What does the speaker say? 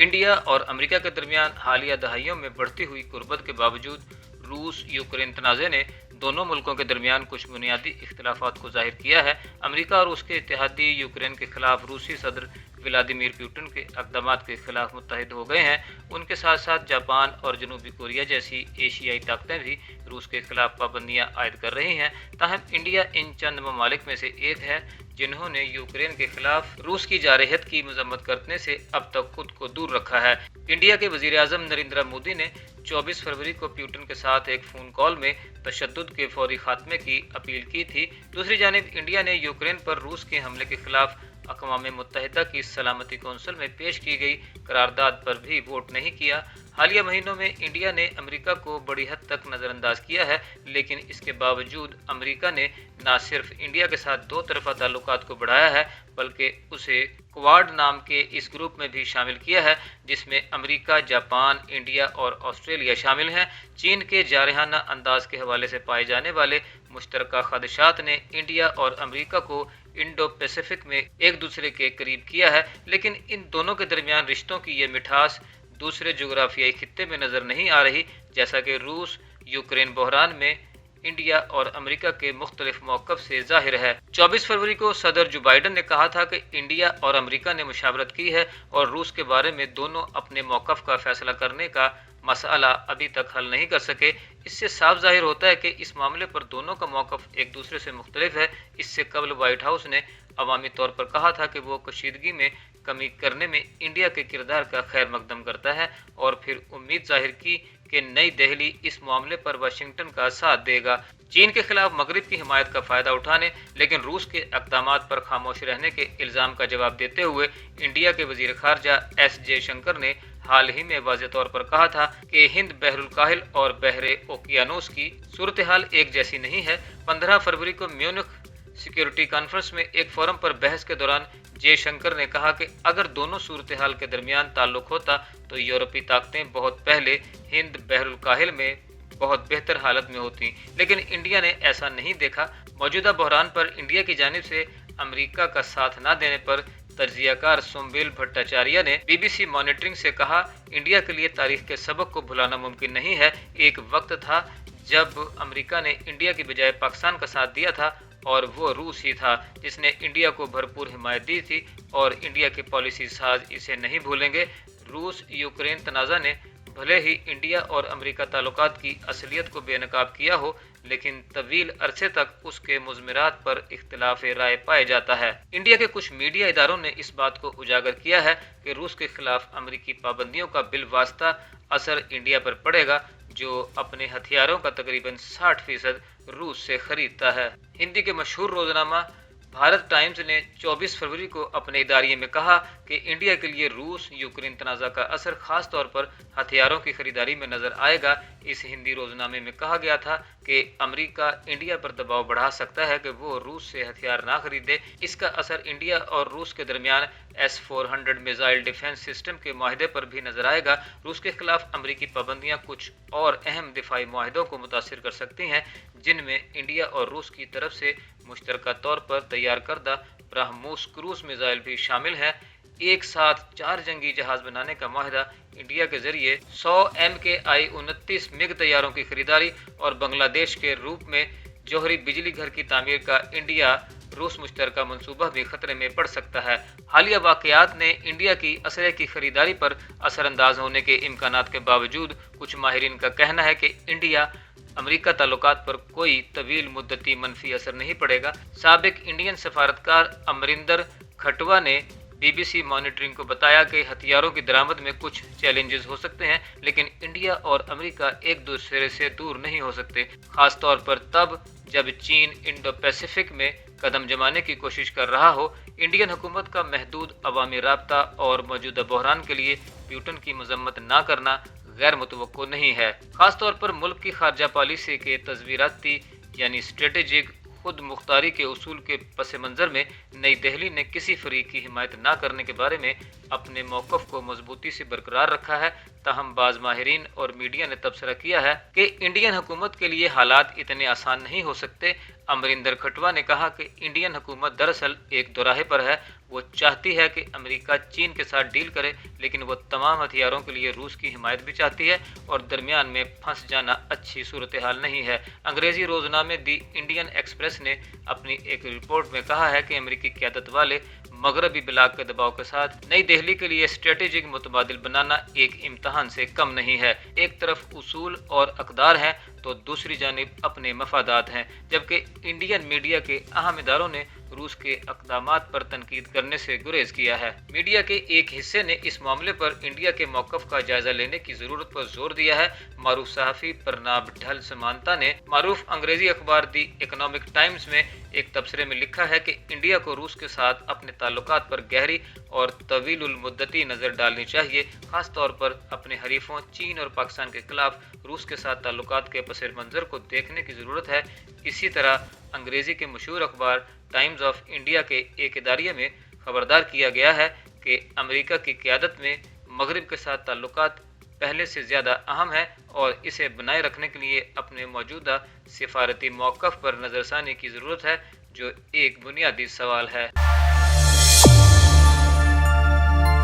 India और America के दरमियान हालिया दहाइयों में बढ़ती हुई कुर्बत के बावजूद रूस यूक्रेन तनाज़े ने दोनों मुल्कों के दरमियान कुछ बुनियादी इख्तिलाफात को जाहिर किया है। अमेरिका और उसके इत्तेहादी यूक्रेन के खिलाफ रूसी सदर व्लादिमीर पुतिन के इक़दाम के खिलाफ मुत्तहिद हो गए हैं। उनके साथ साथ जापान और जनूबी कोरिया जैसी एशियाई ताकतें भी रूस के खिलाफ पाबंदियां आयद कर रही हैं। ताहम इंडिया इन चंद ममालिक में से एक है जिन्होंने यूक्रेन के खिलाफ रूस की जारहत की मजम्मत करने से अब तक खुद को दूर रखा है। इंडिया के वजीर आज़म नरेंद्र मोदी ने 24 फरवरी को पुतिन के साथ एक फ़ोन कॉल में तशद्दुद के फौरी खात्मे की अपील की थी। दूसरी जानिब इंडिया ने यूक्रेन पर रूस के हमले के खिलाफ अक़वाम मुत्तहिदा की सलामती कौंसिल में पेश की गई करारदाद पर भी वोट नहीं किया। हालिया महीनों में इंडिया ने अमेरिका को बड़ी हद तक नज़रअंदाज किया है, लेकिन इसके बावजूद अमेरिका ने न सिर्फ इंडिया के साथ दो तरफा ताल्लुकात को बढ़ाया है बल्कि उसे क्वाड नाम के इस ग्रुप में भी शामिल किया है, जिसमें अमेरिका, जापान, इंडिया और ऑस्ट्रेलिया शामिल हैं। चीन के जारहाना अंदाज के हवाले से पाए जाने वाले मुश्तरका खदशात ने इंडिया और अमेरिका को इंडो पैसिफिक में एक दूसरे के करीब किया है, लेकिन इन दोनों के दरमियान रिश्तों की ये मिठास दूसरे जोग्राफियाई खित्ते में नज़र नहीं आ रही, जैसा कि रूस यूक्रेन बहरान में इंडिया और अमेरिका के मुख्तलिफ मौक़िफ़ से जाहिर है। 24 फरवरी को सदर जो बाइडन ने कहा था कि इंडिया और अमेरिका ने मुशावरत की है और रूस के बारे में दोनों अपने मौक़िफ़ का फैसला करने का मसला अभी तक हल नहीं कर सके। इससे साफ जाहिर होता है कि इस मामले पर दोनों का मौक़िफ़ एक दूसरे से मुख्तलिफ है। इससे कबल वाइट हाउस ने अवामी तौर पर कहा था कि वो कशीदगी में कमी करने में इंडिया के किरदार का खैर मकदम करता है और फिर उम्मीद जाहिर की कि नई दिल्ली इस मामले पर वाशिंगटन का साथ देगा। चीन के खिलाफ मगरिब की हिमायत का फ़ायदा उठाने लेकिन रूस के इक़दाम पर खामोश रहने के इल्ज़ाम का जवाब देते हुए इंडिया के वज़ीर ख़ारजा एस जयशंकर ने हाल ही में वाज़ेह तौर पर कहा था कि हिंद बहरुल काहिल और बहरे ओकियानूस की सूरत हाल एक जैसी नहीं है। 15 फरवरी को म्यूनिख सिक्योरिटी कॉन्फ्रेंस में एक फोरम पर बहस के दौरान जयशंकर ने कहा कि अगर दोनों सूरत हाल के दरमियान ताल्लुक होता तो यूरोपीय ताकतें बहुत पहले हिंद बहरुल काहिल में बहुत बेहतर हालत में होती, लेकिन इंडिया ने ऐसा नहीं देखा। मौजूदा बहरान पर इंडिया की जानिब से अमेरिका का साथ न देने पर तज्जियाकार सोमवेल भट्टाचार्य ने BBC मॉनिटरिंग से कहा, इंडिया के लिए तारीख के सबक को भुलाना मुमकिन नहीं है। एक वक्त था जब अमेरिका ने इंडिया की बजाय पाकिस्तान का साथ दिया था और वो रूस ही था जिसने इंडिया को भरपूर हिमायत दी थी और इंडिया के पॉलिसी साज इसे नहीं भूलेंगे। रूस यूक्रेन तनाज़ा ने भले ही इंडिया और अमेरिका ताल्लुकात की असलियत को बेनकाब किया हो, लेकिन तवील अरसे तक उसके मुज़मिरात पर इख्तिलाफ राय पाया जाता है। इंडिया के कुछ मीडिया इदारों ने इस बात को उजागर किया है कि रूस के खिलाफ अमेरिकी पाबंदियों का बिलवास्ता असर इंडिया पर पड़ेगा, जो अपने हथियारों का तकरीबन 60% रूस से खरीदता है। हिंदी के मशहूर रोजनामा भारत टाइम्स ने 24 फरवरी को अपने इदारिये में कहा कि इंडिया के लिए रूस यूक्रेन तनाज़ा का असर खास तौर पर हथियारों की खरीदारी में नजर आएगा। इस हिंदी रोजनामे में कहा गया था कि अमेरिका इंडिया पर दबाव बढ़ा सकता है कि वो रूस से हथियार ना खरीदे। इसका असर इंडिया और रूस के दरमियान S-400 मिसाइल डिफेंस सिस्टम के माहदे पर भी नजर आएगा। रूस के खिलाफ अमेरिकी पाबंदियां कुछ और अहम दिफाई माहदों को मुतासिर कर सकती हैं, जिनमें इंडिया और रूस की तरफ से मुश्तरका तौर पर तैयार करदा ब्रह्मोस क्रूज मिसाइल भी शामिल है। एक साथ 4 जंगी जहाज बनाने का माहदा इंडिया के जरिए 100 MKI 29 मिग तैयारों की खरीदारी और बांग्लादेश के रूप में जौहरी बिजली घर की तामीर का इंडिया रूस मुश्तरका मंसूबा भी खतरे में पड़ सकता है। हालिया वाक़यात ने इंडिया की असलहे की खरीदारी पर असरअंदाज होने के इम्कानात के बावजूद कुछ माहिरीन का कहना है कि इंडिया अमेरिका ताल्लुकात पर कोई तवील मुद्दती मनफी असर नहीं पड़ेगा। साबिक इंडियन सफारतकार अमरिंदर खटवा ने BBC मॉनिटरिंग को बताया कि हथियारों की दरामद में कुछ चैलेंजेस हो सकते हैं, लेकिन इंडिया और अमेरिका एक दूसरे से दूर नहीं हो सकते, खास तौर पर तब जब चीन इंडो पैसिफिक में कदम जमाने की कोशिश कर रहा हो। इंडियन हुकूमत का महदूद अवामी राब्ता और मौजूदा बहरान के लिए पुतिन की मजम्मत ना करना गैर मुतवक्को नहीं है। खास तौर पर मुल्क की खारजा पॉलिसी के तस्वीराती यानी स्ट्रेटेजिक खुद मुख्तारी के उसूल के पस मंज़र में नई दिल्ली ने किसी फरीक की हिमायत ना करने के बारे में अपने मौक़िफ़ को मजबूती से बरकरार रखा है। ताहम बाज़ माहिरीन और मीडिया ने तबसरा किया है कि इंडियन हुकूमत के लिए हालात इतने आसान नहीं हो सकते। अमरिंदर खटवा ने कहा कि इंडियन हुकूमत दरअसल एक दोराहे पर है। वो चाहती है कि अमेरिका चीन के साथ डील करे, लेकिन वो तमाम हथियारों के लिए रूस की हिमायत भी चाहती है और दरमियान में फंस जाना अच्छी सूरत हाल नहीं है। अंग्रेजी रोजनामे दी इंडियन एक्सप्रेस ने अपनी एक रिपोर्ट में कहा है कि अमेरिकी क़यादत वाले मगरबी ब्लॉक के दबाव के साथ नई दिल्ली के लिए स्ट्रेटेजिक मुतबादिल बनाना एक इम्तहान से कम नहीं है। एक तरफ उसूल और अकदार हैं तो दूसरी जानिब अपने मफादात हैं। जबकि इंडियन मीडिया के अहम इदारों ने रूस के अक़दामात पर तनकीद करने से गुरेज किया है। मीडिया के एक हिस्से ने इस मामले पर इंडिया के मौक़िफ़ का जायजा लेने की ज़रूरत पर जोर दिया है। मारूफ सहाफ़ी प्रनाब ढल समानता ने मारूफ अंग्रेजी अखबार दी इकोनॉमिक टाइम्स में एक तबसरे में लिखा है कि इंडिया को रूस के साथ अपने ताल्लुकात पर गहरी और तवीलुल मुद्दती नज़र डालनी चाहिए। ख़ास तौर पर अपने हरीफों चीन और पाकिस्तान के खिलाफ रूस के साथ ताल्लुकात के पस मंज़र को देखने की ज़रूरत है। इसी तरह अंग्रेज़ी के मशहूर अखबार टाइम्स ऑफ इंडिया के एक इदारिये में खबरदार किया गया है कि अमेरिका की क़यादत में मगरिब के साथ ताल्लुकात पहले से ज़्यादा अहम है और इसे बनाए रखने के लिए अपने मौजूदा सिफारती मौक़िफ़ पर नज़रसानी की ज़रूरत है, जो एक बुनियादी सवाल है।